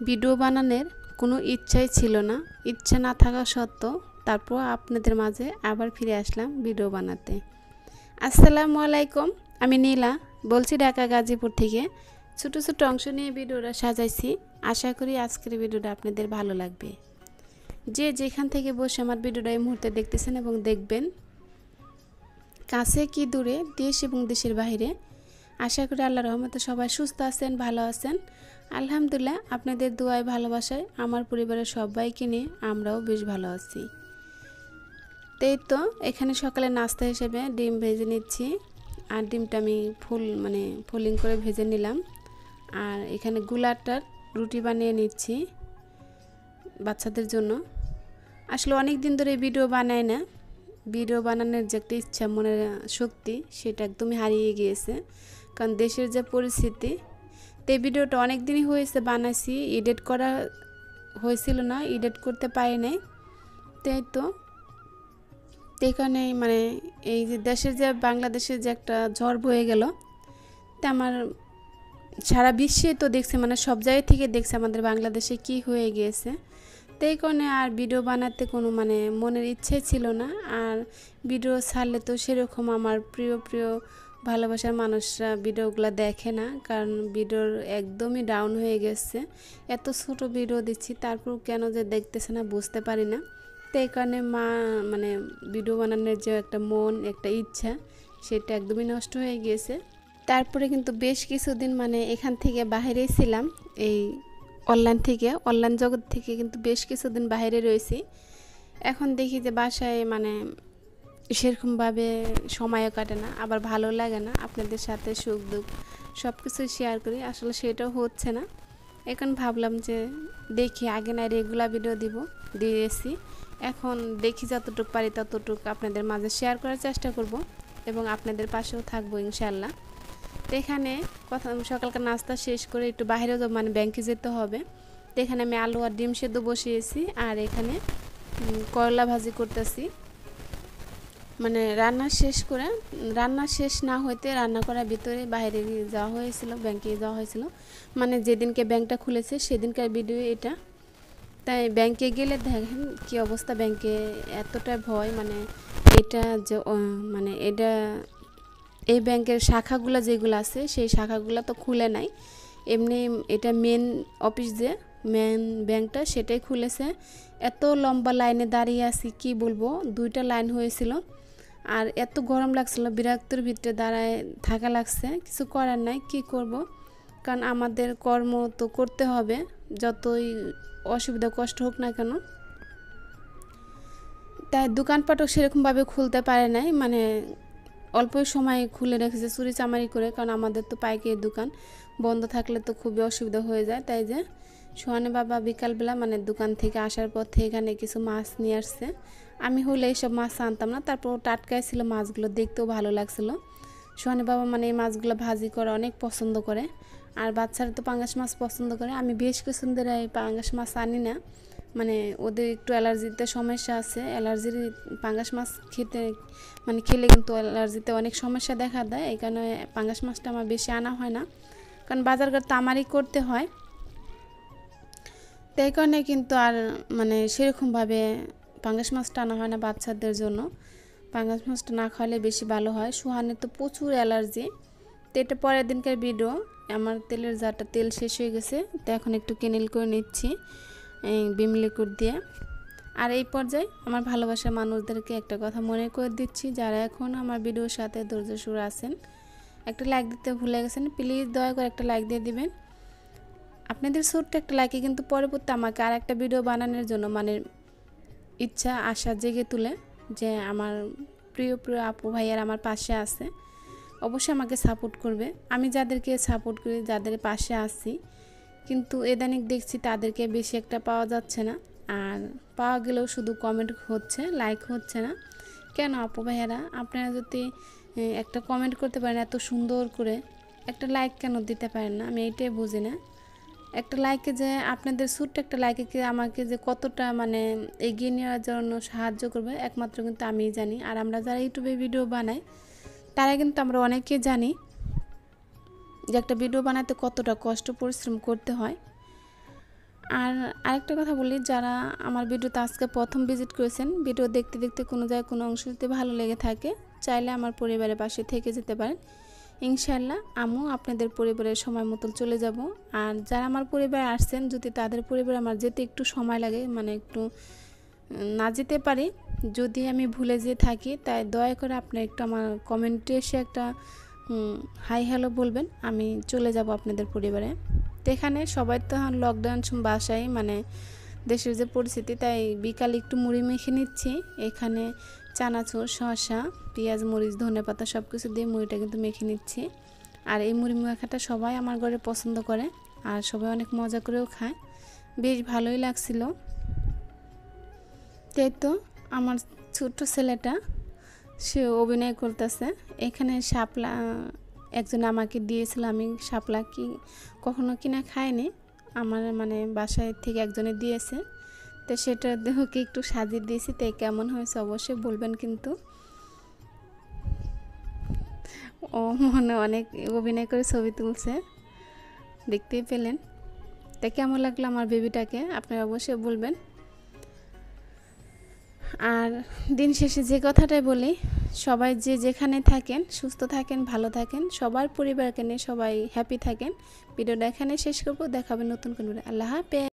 Video বানানোর কোনো ইচ্ছাই ছিল না। ইচ্ছা না থাকা সত্ত্বেও তারপর আপনাদের মাঝে আবার ফিরে আসলাম ভিডিও বানাতে। আসসালামু আলাইকুম, আমি নীলা বলছি ঢাকা গাজীপুর থেকে। ছোট ছোট অংশ নিয়ে ভিডিওটা সাজাইছি। আশা করি আজকের ভিডিওটা আপনাদের ভালো লাগবে। যে যেখান থেকে বসে আমার ভিডিওটা এই মুহূর্তে দেখতেছেন এবং দেখবেন, কাছে কি দূরে, দেশ এবং দেশের বাইরে, আশা করি আল্লাহর রহমতে সবাই সুস্থ আছেন, ভালো আছেন। আলহামদুলিল্লাহ, আপনাদের দোয়ায় ভালোবাসায় আমার পরিবারের সবাইকে নিয়ে আমরাও বেশ ভালো আছি। তাই তো এখানে সকালে নাস্তা হিসেবে ডিম ভেজে নিচ্ছি। আর ডিমটা আমি ফোল্ডিং করে ভেজে নিলাম। আর এখানে গুলাটার রুটি বানিয়ে নিচ্ছি বাচ্চাদের জন্য। আসলে অনেক দিন ধরে ভিডিও বানাই না। ভিডিও বানানোর যে একটা ইচ্ছা, মনের শক্তি, সেটা একদমই হারিয়ে গিয়েছে। কারণ দেশের যে পরিস্থিতি, তো এই ভিডিওটা অনেক দিনই হয়েছে বানাইছি, এডিট করা হয়েছিল না, এডিট করতে পারি নাই। তাই তো এখানে এই যে দেশের যে বাংলাদেশের যে একটা ঝড় বয়ে গেল, তা আমার সারা বিশ্বে তো দেখছে, সব জায়গা থেকে দেখছে আমাদের বাংলাদেশে কি হয়ে গিয়েছে। তো এই কারণে আর ভিডিও বানাতে কোনো মনের ইচ্ছে ছিল না। আর ভিডিও ছাড়লে তো সেরকম আমার প্রিয় ভালোবাসার মানুষরা ভিডিওগুলো দেখে না, কারণ ভিডিওর একদমই ডাউন হয়ে গেছে। এত ছোট ভিডিও দিচ্ছি, তারপর কেন যে দেখতেছে না বুঝতে পারি না। তো এই কারণে ভিডিও বানানোর যে একটা মন, একটা ইচ্ছা, সেটা একদমই নষ্ট হয়ে গিয়েছে। তারপরে কিন্তু বেশ কিছুদিন এখান থেকে বাইরেই ছিলাম, এই অনলাইন জগৎ থেকে কিন্তু বেশ কিছুদিন বাইরে রয়েছি। এখন দেখি যে বাসায় সেরকমভাবে সময়ও কাটে না, আবার ভালো লাগে না আপনাদের সাথে সুখ দুঃখ সব কিছু শেয়ার করি। আসলে সেটাও হচ্ছে না। এখন ভাবলাম যে দেখি, আগে না রেগুলার ভিডিও দিয়েছি, এখন দেখি যতটুকু পারি ততটুকু আপনাদের মাঝে শেয়ার করার চেষ্টা করব এবং আপনাদের পাশেও থাকবো ইনশাল্লাহ। তো এখানে সকালকার নাস্তা শেষ করে একটু বাইরেও ব্যাংকে যেতে হবে। তো এখানে আমি আলু আর ডিম সেদ্ধ বসিয়েছি, আর এখানে করলা ভাজি করতেছি। রান্না শেষ না হইতে রান্না করার ভিতরে বাইরে যাওয়া হয়েছিল, ব্যাংকে যাওয়া হয়েছিল। যেদিনকে ব্যাংকটা খুলেছে সেদিনকার ভিডিও এটা। তাই ব্যাংকে গেলে দেখেন কি অবস্থা, ব্যাংকে এতটা ভয়, এটা যে এটা এই ব্যাংকের শাখাগুলো যেগুলো আছে সেই শাখাগুলো তো খুলে নাই। এমনি এটা মেন অফিস, যে মেন ব্যাংকটা সেটাই খুলেছে। এত লম্বা লাইনে দাঁড়িয়ে আছি, কি বলবো, 2টা লাইন হয়েছিল। আর এত গরম লাগছিল, বিরক্তর ভিতরে দাঁড়ায় থাকা লাগছে। কিছু করার নাই, কি করব, কারণ আমাদের কর্ম তো করতে হবে, যতই অসুবিধা কষ্ট হোক না কেন। তাই দোকানপাটও সেরকমভাবে খুলতে পারে নাই, অল্প সময় খুলে রেখেছে চুরি চামারি করে, কারণ আমাদের তো পাইকারি দোকান, বন্ধ থাকলে তো খুবই অসুবিধা হয়ে যায়। তাই যে সোহানে বাবা বিকালবেলা দোকান থেকে আসার পথে এখানে কিছু মাছ নিয়ে আসছে। আমি হলে এইসব মাছ আনতাম না, তারপর টাটকাই ছিল মাছগুলো, দেখতেও ভালো লাগছিল। সোহানে বাবা এই মাছগুলো ভাজি করা অনেক পছন্দ করে, আর বাচ্চারা তো পাঙ্গাস মাছ পছন্দ করে। আমি বেশ কিছু ধরে এই পাঙ্গাস মাছ আনি না, ওদের একটু অ্যালার্জিতে সমস্যা আছে। অ্যালার্জির পাঙ্গাস মাছ খেলে কিন্তু অ্যালার্জিতে অনেক সমস্যা দেখা দেয়। এই কারণে পাঙ্গাস মাছটা আমার বেশি আনা হয় না, কারণ বাজারঘাট তো আমারই করতে হয়। তাই কারণে কিন্তু আর সেরকমভাবে পাঙ্গাস মাছটা আনা হয় না বাচ্চাদের জন্য। পাঙ্গাস মাছটা না খাওয়ালে বেশি ভালো হয়। সুহানের তো প্রচুর অ্যালার্জি। তো এটা পরের দিনকার ভিডিও। আমার তেলের জারটা তেল শেষ হয়ে গেছে, তো এখন একটু কেনেল করে নিচ্ছি বিম লিকুইড দিয়ে। আর এই পর্যায়ে আমার ভালোবাসার মানুষদেরকে একটা কথা মনে করে দিচ্ছি, যারা এখন আমার ভিডিওর সাথে ধৈর্যশীল আছেন, একটা লাইক দিতে ভুলে গেছেন, প্লিজ দয়া করে একটা লাইক দিয়ে দিবেন। আপনাদের ছোট্ট একটা লাইকে কিন্তু পরবর্তী আমাকে আর একটা ভিডিও বানানোর জন্য ইচ্ছা আশা জেগে তুলে, যে আমার প্রিয় আপু ভাইয়ার আমার পাশে আছে, অবশ্যই আমাকে সাপোর্ট করবে। আমি যাদেরকে সাপোর্ট করি, যাদের পাশে আছি, কিন্তু ইদানিং দেখছি তাদেরকে বেশি একটা পাওয়া যাচ্ছে না। আর পাওয়া গেলেও শুধু কমেন্ট হচ্ছে, লাইক হচ্ছে না। কেন আপু ভাইয়ারা, আপনারা যদি একটা কমেন্ট করতে পারেন এত সুন্দর করে, একটা লাইক কেন দিতে পারেন না? আমি এইটাই বুঝি না। একটা লাইকে যে আপনাদের ছোট্ট একটা লাইকে আমাকে যে কতটা এগিয়ে নেওয়ার জন্য সাহায্য করবে, একমাত্র কিন্তু আমিই জানি। আর আমরা যারা ইউটিউবে ভিডিও বানাই, তারা কিন্তু আমরা অনেকেই জানি যে একটা ভিডিও বানাতে কতটা কষ্ট পরিশ্রম করতে হয়। আর আরেকটা কথা বলি, যারা আমার ভিডিওতে আজকে প্রথম ভিজিট করেছেন, ভিডিও দেখতে দেখতে কোনো জায়গায় কোনো অংশ যদি ভালো লেগে থাকে, চাইলে আমার পরিবারের পাশে থেকে যেতে পারেন। ইনশাআল্লাহ আমিও আপনাদের পরিবারের সময় মতো চলে যাব। আর যারা আমার পরিবারে আসছেন, যদি তাদের পরিবারে আমার যেতে একটু সময় লাগে, মানে একটু না যেতে পারি, যদি আমি ভুলে যেয়ে থাকি, তাই দয়া করে আপনারা একটু আমার কমেন্টে এসে একটা হাই হ্যালো বলবেন, আমি চলে যাব আপনাদের পরিবারে। তো এখানে সবাই তো লকডাউন বাসায়, মানে দেশের যে পরিস্থিতি, তাই বিকালে একটু মুড়ি মেখে নিচ্ছি। এখানে চানাচুর, শসা, পেঁয়াজ, মরিচ, ধনেপাতা সব কিছু দিয়ে মুড়িটা কিন্তু মেখে নিচ্ছি। আর এই মুড়ি মাখাটা সবাই আমার ঘরে পছন্দ করে, আর সবাই অনেক মজা করেও খায়, বেশ ভালোই লাগছিল। তাই তো আমার ছোট্ট ছেলেটা সে অভিনয় করতেছে। এখানে শাপলা একজন আমাকে দিয়েছিল, আমি শাপলা কি কখনো কিনা খাইনি, আমার মানে বাসায় থেকে একজনে দিয়েছে, তো সেটা দেহকে একটু সাজিয়ে দিয়েছি। তাই কেমন হয়েছে অবশ্যই বলবেন কিন্তু। ও মনে অনেক অভিনয় করে ছবি তুলছে, দেখতেই পেলেন। তাই কেমন লাগলো আমার বেবিটাকে আপনারা অবশ্যই বলবেন। আর দিন শেষে যে কথাটাই বলি, সবাই যে যেখানে থাকেন সুস্থ থাকেন, ভালো থাকেন, সবার পরিবারকে নিয়ে সবাই হ্যাপি থাকেন। ভিডিওটা এখানে শেষ করবো, দেখাবে নতুন কোনো। আল্লাহ হাফেজ।